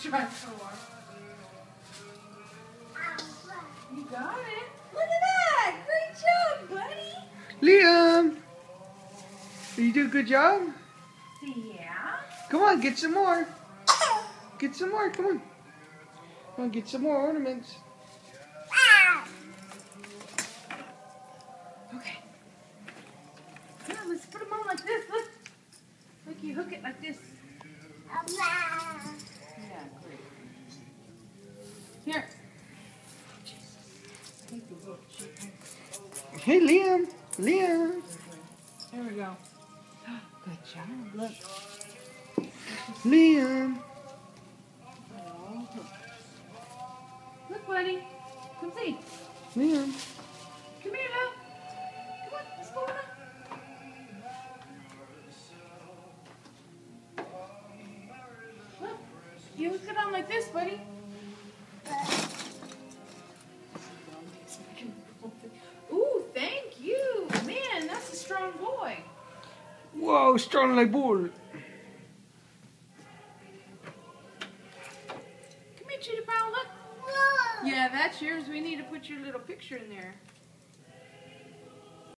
trying so hard. You got it. Look at that. Great job, buddy. Liam! You do a good job? Yeah. Come on, get some more. Get some more, come on. Come on, get some more ornaments. Okay. Yeah, let's put them on like this. Look. Look, you hook it like this. Yeah, great. Here. Hey, Liam. Liam. There we go. Good job. Look. Liam. Oh, look, buddy. Come see. Liam. Come here, now. Come on, let's go on. Look, you hook it on like this, buddy. Ooh, thank you. Man, that's a strong boy. Whoa, strong like bull. Come here, Cheetah Pal, look. Yeah, that's yours. We need to put your little picture in there.